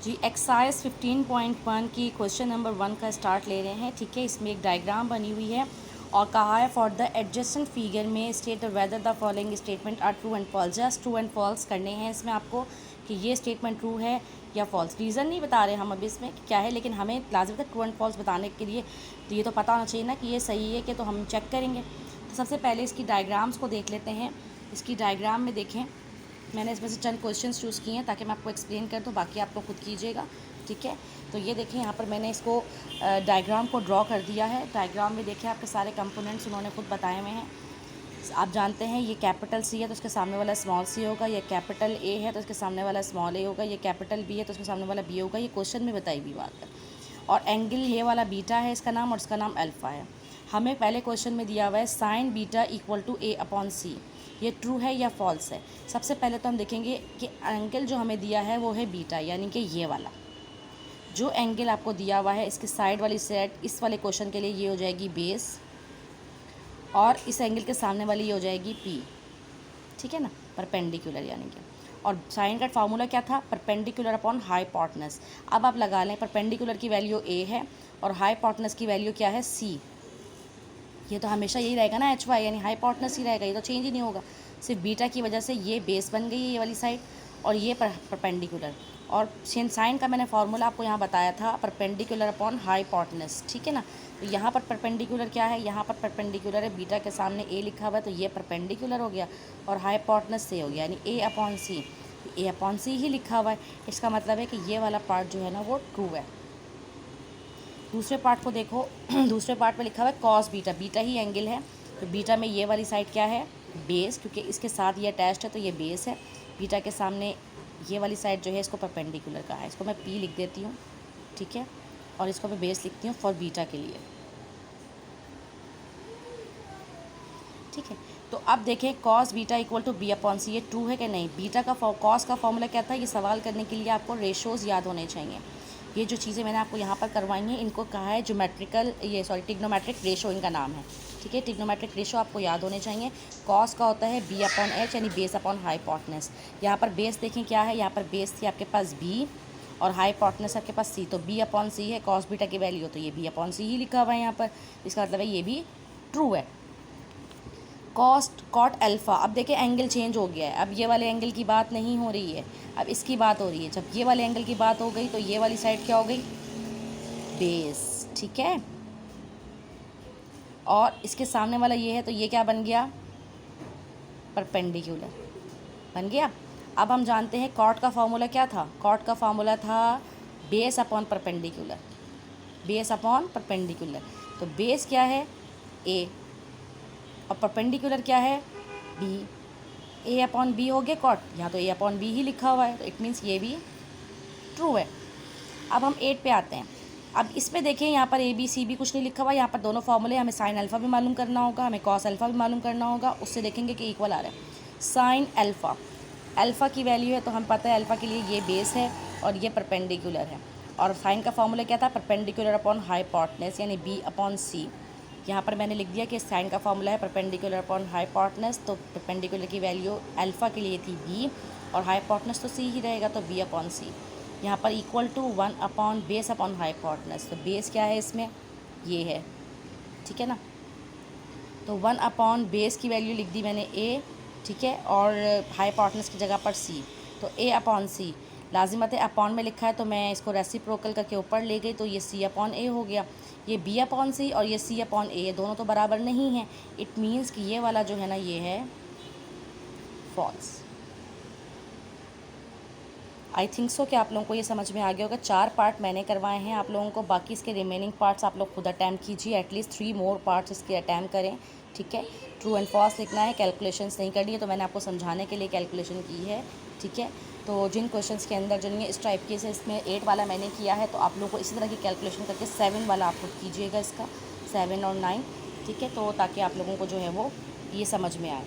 जी exercise 15.1 की question number 1 का start ले रहे हैं। ठीक है, इसमें एक डायग्राम बनी हुई है और कहा है फॉर द एडजेसेंट फिगर में state whether the following statement are true and false. Just true and false करने हैं इसमें आपको कि ये स्टेटमेंट ट्रू है या फॉल्स। रीज़न नहीं बता रहे हम अभी इसमें क्या है, लेकिन हमें लाजिम था ट्रू एंड फॉल्स बताने के लिए तो ये तो पता होना चाहिए ना कि ये सही है कि, तो हम चेक करेंगे। तो सबसे पहले इसकी डायग्राम्स को देख लेते हैं। इसकी डायग्राम में देखें, मैंने इसमें से चंद क्वेश्चंस चूज़ किए हैं ताकि मैं आपको एक्सप्लेन कर दूँ, बाकी आप लोग खुद कीजिएगा। ठीक है, तो ये देखिए यहाँ पर मैंने इसको डायग्राम को ड्रॉ कर दिया है। डायग्राम में देखिए आपके सारे कंपोनेंट्स उन्होंने खुद बताए हुए हैं। आप जानते हैं ये कैपिटल सी है तो उसके सामने वाला स्मॉल सी होगा, ये कैपिटल ए है तो उसके सामने वाला स्मॉल ए होगा, ये कैपिटल बी है तो उसके सामने वाला बी होगा। ये क्वेश्चन में बताई हुई बात है। और एंगल ये वाला बीटा है इसका नाम, और इसका नाम अल्फ़ा है। हमें पहले क्वेश्चन में दिया हुआ है sine beta equal to A upon C. ये ट्रू है या फॉल्स है। सबसे पहले तो हम देखेंगे कि एंगल जो हमें दिया है वो है बीटा, यानी कि ये वाला जो एंगल आपको दिया हुआ है इसके साइड वाली साइड इस वाले क्वेश्चन के लिए ये हो जाएगी बेस, और इस एंगल के सामने वाली ये हो जाएगी पी। ठीक है ना, परपेंडिकुलर यानी कि। और साइन का फार्मूला क्या था, परपेंडिकुलर अपॉन हाइपोटेनस। अब आप लगा लें, परपेंडिकुलर की वैल्यू ए है और हाइपोटेनस की वैल्यू क्या है, सी। ये तो हमेशा यही रहेगा ना, एच वाई यानी हाइपोटेनस ही रहेगा, ये तो चेंज ही नहीं होगा। सिर्फ बीटा की वजह से ये बेस बन गई है ये वाली साइड, और ये परपेंडिकुलर। और साइन का मैंने फार्मूला आपको यहाँ बताया था, परपेंडिकुलर अपॉन हाइपोटेनस। ठीक है ना, तो यहाँ पर परपेंडिकुलर क्या है, यहाँ पर परपेंडिकुलर है, बीटा के सामने ए लिखा हुआ है तो ये परपेंडिकुलर हो गया, और हाइपोटेनस से हो गया यानी ए अपॉन सी। ए अपॉन सी ही लिखा हुआ है, इसका मतलब है कि ये वाला पार्ट जो है ना वो ट्रू है। दूसरे पार्ट को देखो, दूसरे पार्ट में लिखा हुआ है कॉस बीटा, बीटा ही एंगल है तो बीटा में ये वाली साइड क्या है, बेस, क्योंकि इसके साथ ये अटैच्ड है तो ये बेस है। बीटा के सामने ये वाली साइड जो है इसको परपेंडिकुलर का है, इसको मैं पी लिख देती हूँ। ठीक है, और इसको मैं बेस लिखती हूँ फॉर बीटा के लिए। ठीक है, तो अब देखें cos beta equal to B upon C, ये ट्रू है कि नहीं। बीटा का कॉस का फॉर्मूला क्या था, ये सवाल करने के लिए आपको रेशोज़ याद होने चाहिए। ये जो चीज़ें मैंने आपको यहाँ पर करवाई हैं इनको कहा है ज्योमेट्रिकल, ये सॉरी टिग्नोमेट्रिक रेशो इनका नाम है। ठीक है, टिग्नोमेट्रिक रेशो आपको याद होने चाहिए। कॉस का होता है बी अपॉन एच यानी बेस अपॉन हाइपोटेनस। यहाँ पर बेस देखें क्या है, यहाँ पर बेस थी आपके पास बी और हाइपोटेनस आपके पास सी, तो बी अपॉन सी है कॉस बीटा की वैल्यू, तो ये बी अपॉन सी ही लिखा हुआ है यहाँ पर, इसका मतलब है ये भी ट्रू है। कॉट अल्फ़ा, अब देखें एंगल चेंज हो गया है, अब ये वाले एंगल की बात नहीं हो रही है, अब इसकी बात हो रही है। जब ये वाले एंगल की बात हो गई तो ये वाली साइड क्या हो गई, बेस। ठीक है, और इसके सामने वाला ये है तो ये क्या बन गया, परपेंडिकुलर बन गया। अब हम जानते हैं कॉट का फार्मूला क्या था, कॉट का फार्मूला था base upon perpendicular, base upon perpendicular. तो बेस क्या है, ए, और परपेंडिकुलर क्या है, बी। ए अपॉन बी हो गया कॉट, यहाँ तो ए अपॉन बी ही लिखा हुआ है तो इट मीन्स ये भी ट्रू है। अब हम 8 पे आते हैं। अब इसमें देखें यहाँ पर ए बी सी भी कुछ नहीं लिखा हुआ, यहाँ पर दोनों फॉर्मूले, हमें साइन अल्फ़ा भी मालूम करना होगा, हमें कॉस अल्फ़ा भी मालूम करना होगा, उससे देखेंगे कि इक्वल आ रहा है। साइन अल्फ़ा, अल्फ़ा की वैल्यू है तो हम पता है अल्फ़ा के लिए ये बेस है और ये परपेंडिकुलर है। और साइन का फॉर्मूला क्या था, परपेंडिकुलर अपॉन हाइपोटेनस यानी बी अपॉन सी। यहाँ पर मैंने लिख दिया कि साइन का फॉर्मूला है परपेंडिकुलर अपॉन हाइपोटेनस, तो परपेंडिकुलर की वैल्यू अल्फ़ा के लिए थी बी और हाइपोटेनस तो सी ही रहेगा तो बी अपॉन सी। यहाँ पर equal to 1 upon base upon hypotenuse, तो बेस क्या है इसमें, ये है। ठीक है ना, तो 1 अपॉन बेस की वैल्यू लिख दी मैंने ए, ठीक है, और हाइपोटेनस की जगह पर सी, तो ए अपॉन सी। लाजिमत है अपॉन में लिखा है तो मैं इसको रेसिप्रोकल करके ऊपर ले गई तो ये सी अपॉन ए हो गया। ये बी अपॉन सी और ये सी अपॉन ए, ये दोनों तो बराबर नहीं हैं, इट मीन्स कि ये वाला जो है ना ये है फॉल्स। आई थिंक सो कि आप लोगों को ये समझ में आ गया होगा। 4 पार्ट मैंने करवाए हैं आप लोगों को, बाकी इसके रिमेनिंग पार्ट्स आप लोग खुद अटैम्प्ट कीजिए, एटलीस्ट 3 मोर पार्ट्स इसके अटैम्प्ट करें। ठीक है, ट्रू एंड फॉल्स लिखना है, कैलकुलेशंस नहीं करनी है, तो मैंने आपको समझाने के लिए कैलकुलेशन की है। ठीक है, तो जिन क्वेश्चंस के अंदर जिन इस टाइप के से इसमें 8 वाला मैंने किया है, तो आप लोगों को इसी तरह की कैलकुलेशन करके 7 वाला आप खुद कीजिएगा, इसका 7 और 9। ठीक है, तो ताकि आप लोगों को जो है वो ये समझ में आए।